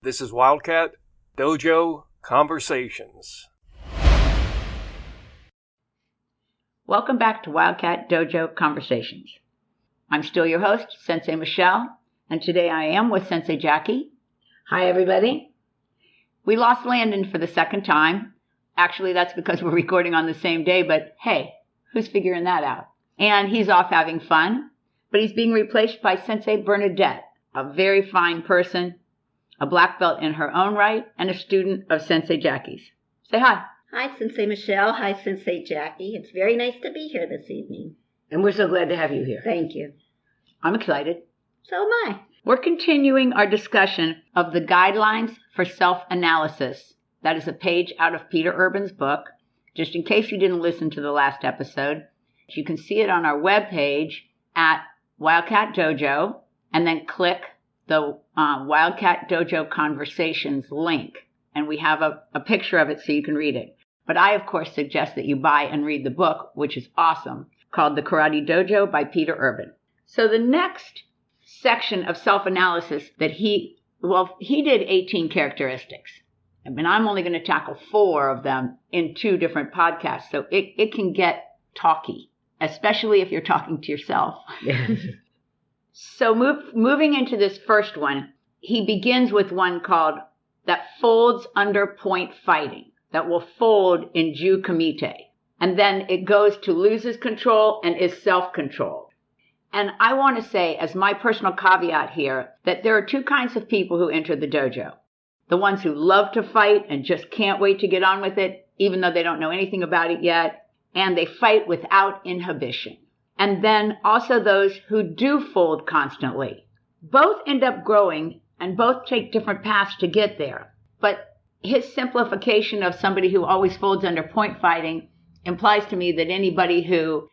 This is Wildcat Dojo Conversations. Welcome back to Wildcat Dojo Conversations. I'm still your host, Sensei Michelle, and today I am with Sensei Jackie. Hi, everybody. We lost Landon for the second time. Actually, that's because we're recording on the same day, but hey, who's figuring that out? And he's off having fun, but he's being replaced by Sensei Bernadette, a very fine person, a black belt in her own right, and a student of Sensei Jackie's. Say hi. Hi, Sensei Michelle. Hi, Sensei Jackie. It's very nice to be here this evening. And we're so glad to have you here. Thank you. I'm excited. So am I. We're continuing our discussion of the Guidelines for Self-Analysis. That is a page out of Peter Urban's book. Just in case you didn't listen to the last episode, you can see it on our webpage at Wildcat Dojo, and then click the Wildcat Dojo Conversations link. And we have a picture of it so you can read it. But I, of course, suggest that you buy and read the book, which is awesome, called The Karate Dojo by Peter Urban. So the next section of self-analysis that he did 18 characteristics. I mean, I'm only going to tackle 4 of them in 2 different podcasts. So it can get talky, especially if you're talking to yourself. So moving into this first one, he begins with one called that folds under point fighting, that will fold in Ju Kumite. And then it goes to loses control and is self-controlled. And I want to say, as my personal caveat here, that there are 2 kinds of people who enter the dojo. The ones who love to fight and just can't wait to get on with it, even though they don't know anything about it yet, and they fight without inhibition. And then also those who do fold constantly. Both end up growing and both take different paths to get there. But his simplification of somebody who always folds under point fighting implies to me that anybody who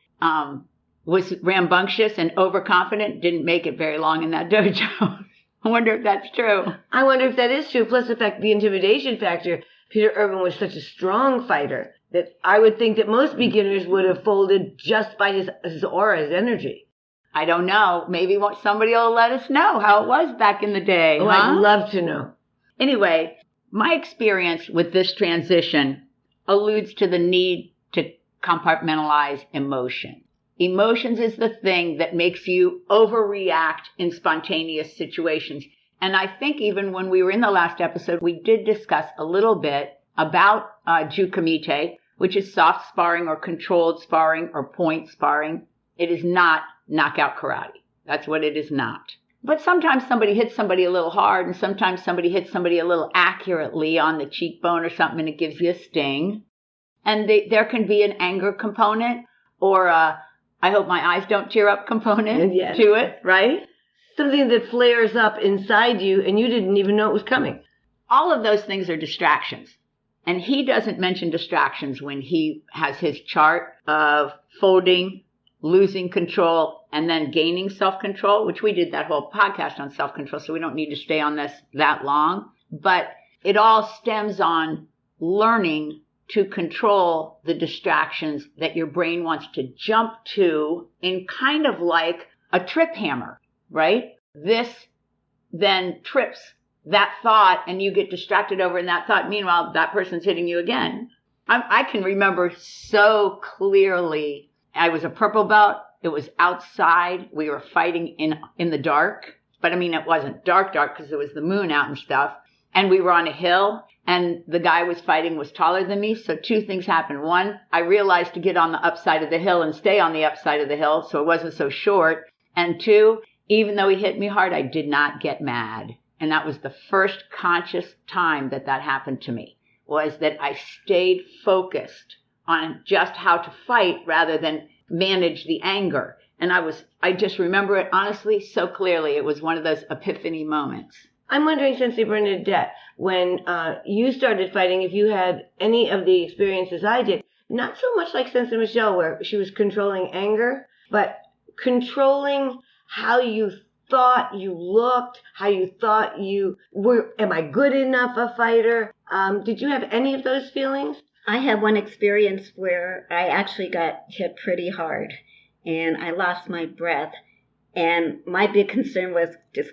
was rambunctious and overconfident didn't make it very long in that dojo. I wonder if that's true. I wonder if that is true. Plus the intimidation factor. Peter Urban was such a strong fighter that I would think that most beginners would have folded just by his aura, his energy. I don't know. Maybe somebody will let us know how it was back in the day. Oh, huh? I'd love to know. Anyway, my experience with this transition alludes to the need to compartmentalize emotion. Emotions is the thing that makes you overreact in spontaneous situations. And I think even when we were in the last episode, we did discuss a little bit about Ju Kumite, which is soft sparring or controlled sparring or point sparring. It is not knockout karate. That's what it is not. But sometimes somebody hits somebody a little hard, and sometimes somebody hits somebody a little accurately on the cheekbone or something, and it gives you a sting. And there can be an anger component or a I hope my eyes don't tear up component to it, right? Something that flares up inside you and you didn't even know it was coming. All of those things are distractions. And he doesn't mention distractions when he has his chart of folding, losing control, and then gaining self-control, which we did that whole podcast on self-control, so we don't need to stay on this that long. But it all stems on learning to control the distractions that your brain wants to jump to in kind of like a trip hammer, right? This then trips that thought and you get distracted over in that thought. Meanwhile, that person's hitting you again. I can remember so clearly, I was a purple belt. It was outside. We were fighting in the dark, but I mean, it wasn't dark because there was the moon out and stuff. And we were on a hill, and the guy was fighting was taller than me. So 2 things happened. 1, I realized to get on the upside of the hill and stay on the upside of the hill so it wasn't so short. And 2, even though he hit me hard, I did not get mad. And that was the first conscious time that happened to me, was that I stayed focused on just how to fight rather than manage the anger. And I just remember it honestly so clearly. It was one of those epiphany moments. I'm wondering, Sensei Bernadette, when you started fighting, if you had any of the experiences I did, not so much like Sensei Michelle, where she was controlling anger, but controlling how you thought you looked, how you thought you were, am I good enough a fighter? Did you have any of those feelings? I had one experience where I actually got hit pretty hard and I lost my breath. And my big concern was just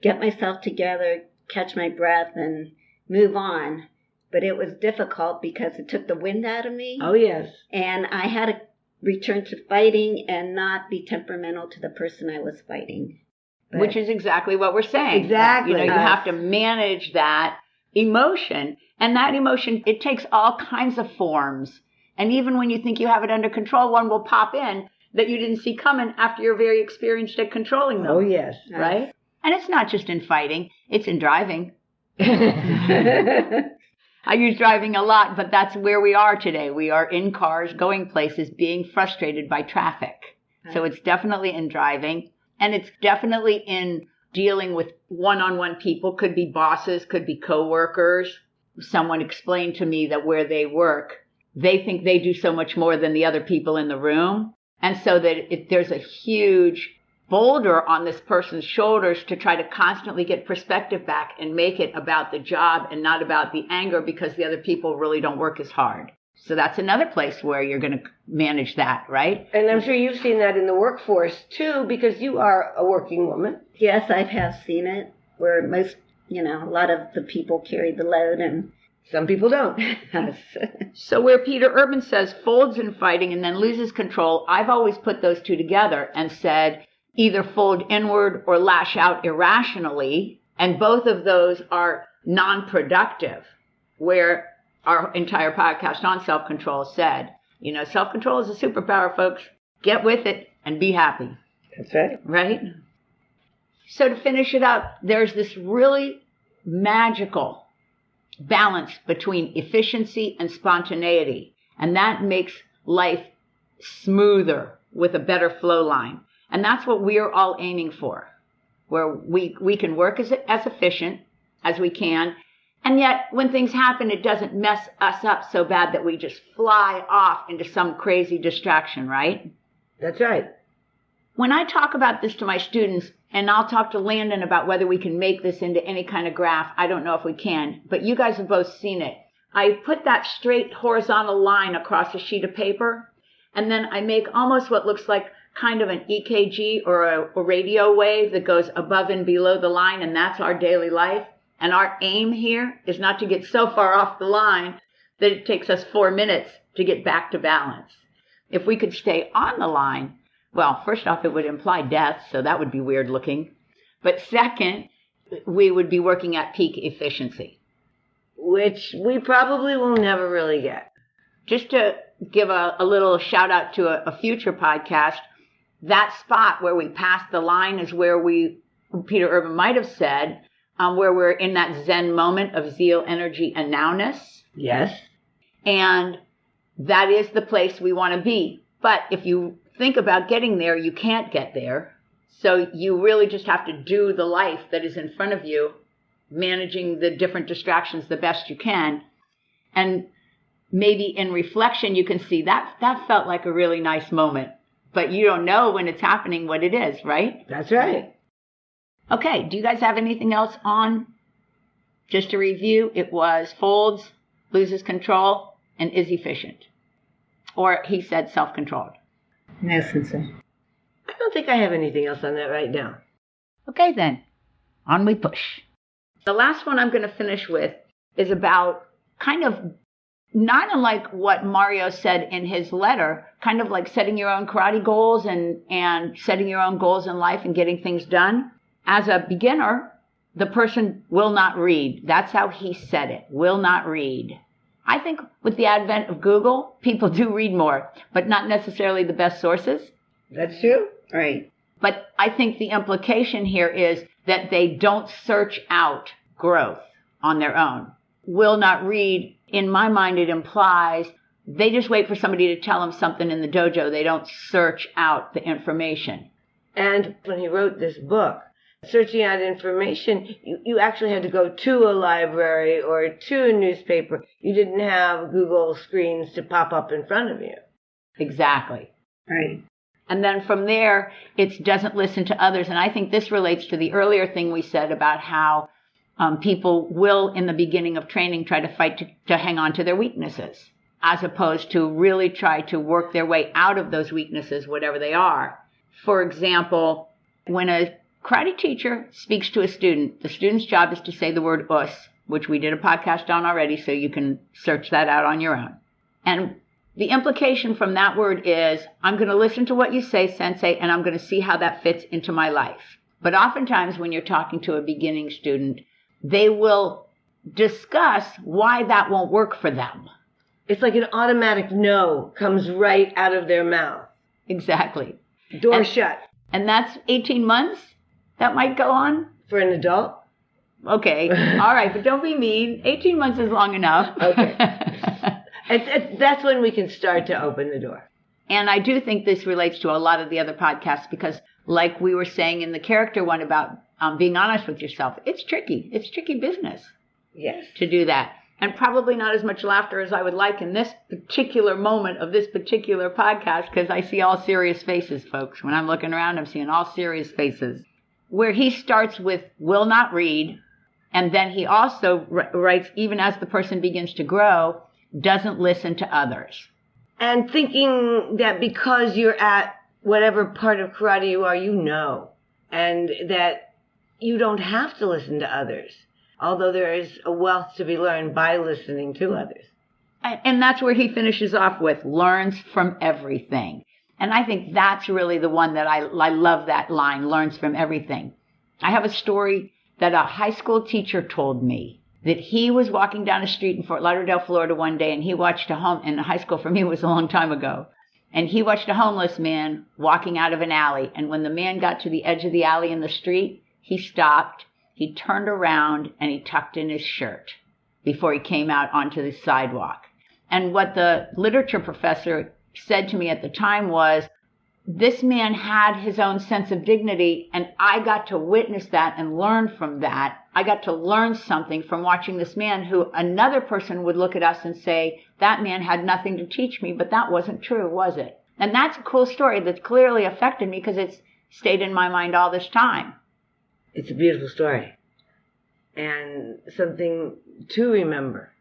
get myself together, catch my breath and move on. But it was difficult because it took the wind out of me. Oh, yes. And I had to return to fighting and not be temperamental to the person I was fighting. But, which is exactly what we're saying. Exactly. You know, you have to manage that emotion. And that emotion, it takes all kinds of forms. And even when you think you have it under control, one will pop in that you didn't see coming after you're very experienced at controlling them. Oh, yes. Right? And it's not just in fighting, it's in driving. I use driving a lot, but that's where we are today. We are in cars, going places, being frustrated by traffic. So it's definitely in driving, and it's definitely in dealing with one-on-one people. Could be bosses, could be coworkers. Someone explained to me that where they work, they think they do so much more than the other people in the room. And so that there's a huge boulder on this person's shoulders to try to constantly get perspective back and make it about the job and not about the anger because the other people really don't work as hard. So that's another place where you're going to manage that, right? And I'm sure you've seen that in the workforce, too, because you are a working woman. yes, I have seen it where most, a lot of the people carry the load and Some people don't. So where Peter Urban says folds in fighting and then loses control, I've always put those two together and said either fold inward or lash out irrationally. And both of those are non-productive, where our entire podcast on self-control said, self-control is a superpower, folks. Get with it and be happy. That's right. Right? So to finish it up, there's this really magical balance between efficiency and spontaneity. And that makes life smoother with a better flow line. And that's what we're all aiming for, where we can work as efficient as we can. And yet when things happen, it doesn't mess us up so bad that we just fly off into some crazy distraction, right? That's right. When I talk about this to my students, and I'll talk to Landon about whether we can make this into any kind of graph. I don't know if we can, but you guys have both seen it. I put that straight horizontal line across a sheet of paper, and then I make almost what looks like kind of an EKG or a radio wave that goes above and below the line, and that's our daily life. And our aim here is not to get so far off the line that it takes us 4 minutes to get back to balance. If we could stay on the line, well, first off, it would imply death, so that would be weird looking. But second, we would be working at peak efficiency. Which we probably will never really get. Just to give a little shout out to a future podcast, that spot where we pass the line is where Peter Urban might have said, where we're in that Zen moment of zeal, energy, and nowness. Yes. And that is the place we want to be. But if you think about getting there, you can't get there. So you really just have to do the life that is in front of you, managing the different distractions the best you can. And maybe in reflection, you can see that felt like a really nice moment. But you don't know when it's happening what it is, right? That's right. Okay, do you guys have anything else on? Just to review, it was folds, loses control, and is efficient. Or he said self-controlled. no sense. I don't think I have anything else on that right now. Okay then, on we push. The last one I'm going to finish with is about kind of not unlike what Mario said in his letter, kind of like setting your own karate goals and setting your own goals in life and getting things done. As a beginner, the person will not read. That's how he said it, will not read. I think with the advent of Google, people do read more, but not necessarily the best sources. That's true. Right. But I think the implication here is that they don't search out growth on their own. Will not read, in my mind, it implies they just wait for somebody to tell them something in the dojo. They don't search out the information. And when he wrote this book, searching out information, you actually had to go to a library or to a newspaper. You didn't have Google screens to pop up in front of you. Exactly. Right. And then from there, it doesn't listen to others. And I think this relates to the earlier thing we said about how people will, in the beginning of training, try to fight to hang on to their weaknesses, as opposed to really try to work their way out of those weaknesses, whatever they are. For example, when a Karate teacher speaks to a student. The student's job is to say the word us, which we did a podcast on already, so you can search that out on your own. And the implication from that word is, I'm going to listen to what you say, sensei, and I'm going to see how that fits into my life. But oftentimes when you're talking to a beginning student, they will discuss why that won't work for them. It's like an automatic no comes right out of their mouth. Exactly. Door shut. And that's 18 months? That might go on? For an adult? Okay. All right, but don't be mean. 18 months is long enough. Okay. That's when we can start to open the door. And I do think this relates to a lot of the other podcasts because, like we were saying in the character one about being honest with yourself, it's tricky. It's tricky business. Yes. To do that. And probably not as much laughter as I would like in this particular moment of this particular podcast because I see all serious faces, folks. When I'm looking around, I'm seeing all serious faces. Where he starts with will not read, and then he also writes, even as the person begins to grow, doesn't listen to others. And thinking that because you're at whatever part of karate you are, you know, and that you don't have to listen to others, although there is a wealth to be learned by listening to others. And that's where he finishes off with, learns from everything. And I think that's really the one that I love that line, learns from everything. I have a story that a high school teacher told me. That he was walking down a street in Fort Lauderdale, Florida one day, and he watched in high school for me was a long time ago, and he watched a homeless man walking out of an alley, and when the man got to the edge of the alley in the street, he stopped, he turned around, and he tucked in his shirt before he came out onto the sidewalk. And what the literature professor said to me at the time was, this man had his own sense of dignity, and I got to witness that and learn from that. I got to learn something from watching this man who another person would look at us and say, that man had nothing to teach me, but that wasn't true, was it? And that's a cool story that's clearly affected me because it's stayed in my mind all this time. It's a beautiful story and something to remember.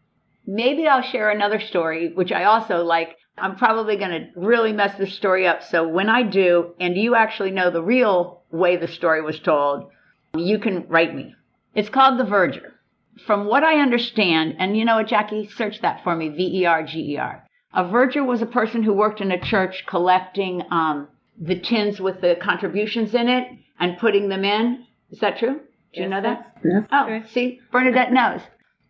Maybe I'll share another story, which I also like. I'm probably going to really mess this story up. So when I do, and you actually know the real way the story was told, you can write me. It's called The Verger. From what I understand, and you know what, Jackie? Search that for me, Verger. A verger was a person who worked in a church collecting the tins with the contributions in it and putting them in. Is that true? Do you know that? That's oh, true. See, Bernadette knows.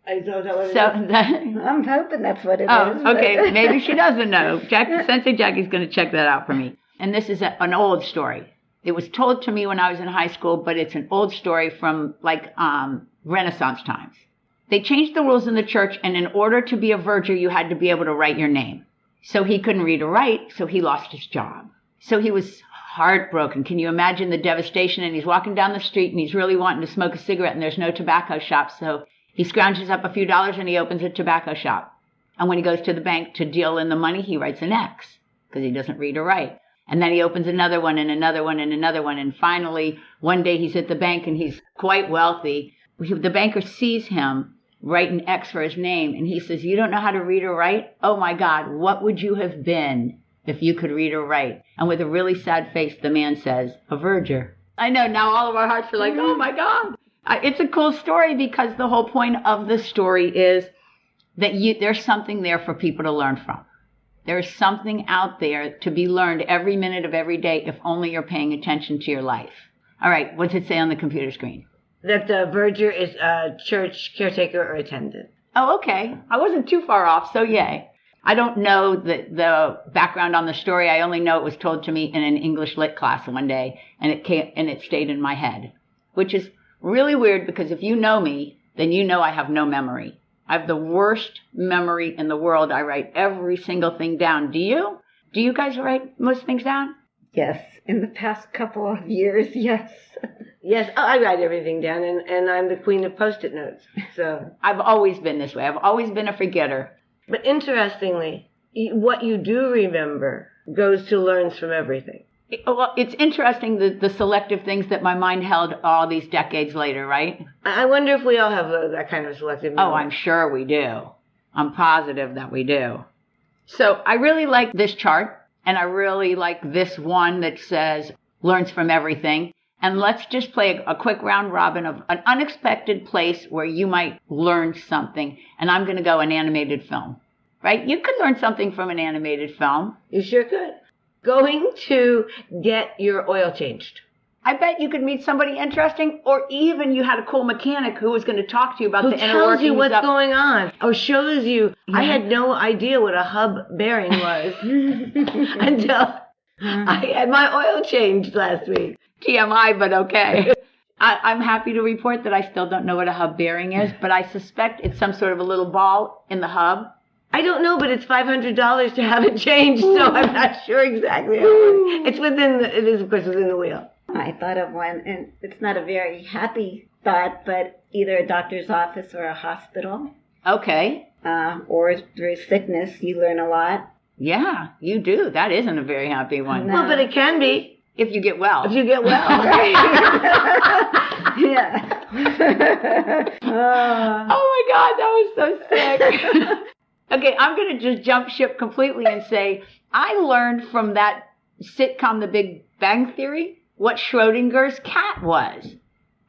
I don't know what it is. I'm hoping that's what it is. Okay. Maybe she doesn't know. Sensei Jackie's going to check that out for me. And this is an old story. It was told to me when I was in high school, but it's an old story from Renaissance times. They changed the rules in the church, and in order to be a verger, you had to be able to write your name. So he couldn't read or write, so he lost his job. So he was heartbroken. Can you imagine the devastation? And he's walking down the street, and he's really wanting to smoke a cigarette, and there's no tobacco shop, so he scrounges up a few dollars and he opens a tobacco shop. And when he goes to the bank to deal in the money, he writes an X because he doesn't read or write. And then he opens another one and another one and another one. And finally, one day he's at the bank and he's quite wealthy. The banker sees him write an X for his name. And he says, you don't know how to read or write? Oh, my God, what would you have been if you could read or write? And with a really sad face, the man says, a verger. I know, now all of our hearts are like, oh, my God. It's a cool story because the whole point of the story is that there's something there for people to learn from. There's something out there to be learned every minute of every day if only you're paying attention to your life. All right, what's it say on the computer screen? That the verger is a church caretaker or attendant. Oh, okay. I wasn't too far off, so yay. I don't know the background on the story. I only know it was told to me in an English lit class one day, and it stayed in my head, which is really weird because if you know me, then you know I have no memory. I have the worst memory in the world. I write every single thing down. Do you? Do you guys write most things down? Yes. In the past couple of years, yes. Yes, I write everything down, and I'm the queen of Post-it notes. So I've always been this way. I've always been a forgetter. But interestingly, what you do remember goes to learns from everything. Well, it's interesting the selective things that my mind held all these decades later, right? I wonder if we all have that kind of selective memory. Oh, I'm sure we do. I'm positive that we do. So I really like this chart, and I really like this one that says learns from everything. And let's just play a quick round robin of an unexpected place where you might learn something. And I'm going to go an animated film. Right? You could learn something from an animated film. You sure could. Going to get your oil changed. I bet you could meet somebody interesting, or even you had a cool mechanic who was going to talk to you about the inner workings. Who tells you what's going on, or shows you. Yeah. I had no idea what a hub bearing was until I had my oil changed last week. TMI, but okay. I'm happy to report that I still don't know what a hub bearing is, but I suspect it's some sort of a little ball in the hub. I don't know, but it's $500 to have it changed, so I'm not sure exactly how it works. It is, of course, within the wheel. I thought of one, and it's not a very happy thought, but either a doctor's office or a hospital. Okay. Or through sickness, you learn a lot. Yeah, you do. That isn't a very happy one. No. Well, but it can be. If you get well. If you get well, right. Yeah. Oh my God, that was so sick. Okay, I'm going to just jump ship completely and say I learned from that sitcom, The Big Bang Theory, what Schrodinger's cat was.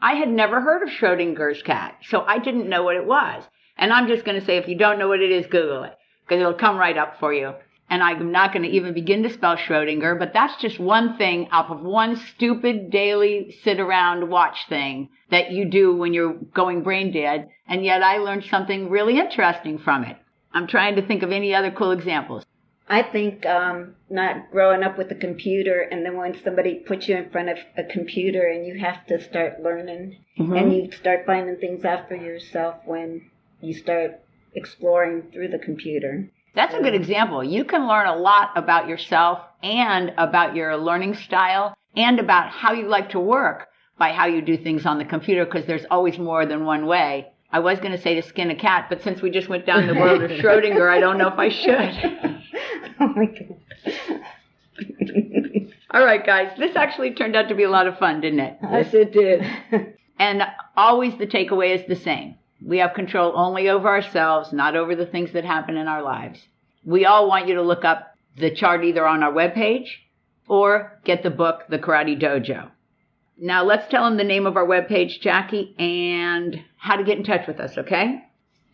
I had never heard of Schrodinger's cat, so I didn't know what it was. And I'm just going to say, if you don't know what it is, Google it, because it'll come right up for you. And I'm not going to even begin to spell Schrodinger, but that's just one thing out of one stupid daily sit-around-watch thing that you do when you're going brain dead, and yet I learned something really interesting from it. I'm trying to think of any other cool examples. I think not growing up with a computer, and then when somebody puts you in front of a computer and you have to start learning, and you start finding things out for yourself when you start exploring through the computer. That's a good example. You can learn a lot about yourself and about your learning style and about how you like to work by how you do things on the computer, because there's always more than one way. I was going to say to skin a cat, but since we just went down the world of Schrodinger, I don't know if I should. Oh my God. All right, guys. This actually turned out to be a lot of fun, didn't it? Yes, it did. And always the takeaway is the same. We have control only over ourselves, not over the things that happen in our lives. We all want you to look up the chart either on our webpage or get the book, The Karate Dojo. Now let's tell them the name of our webpage, Jackie, and how to get in touch with us, okay?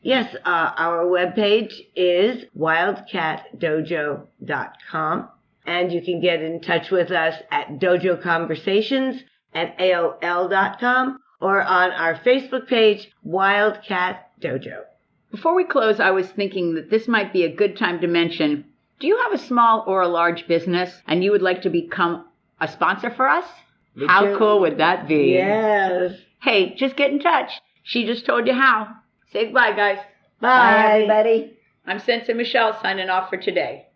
Yes, our webpage is wildcatdojo.com, and you can get in touch with us at dojoconversations@aol.com or on our Facebook page, Wildcat Dojo. Before we close, I was thinking that this might be a good time to mention, do you have a small or a large business and you would like to become a sponsor for us? How cool would that be? Yes. Hey, just get in touch. She just told you how. Say goodbye, guys. Bye. Bye, everybody. I'm Sensei Michelle signing off for today.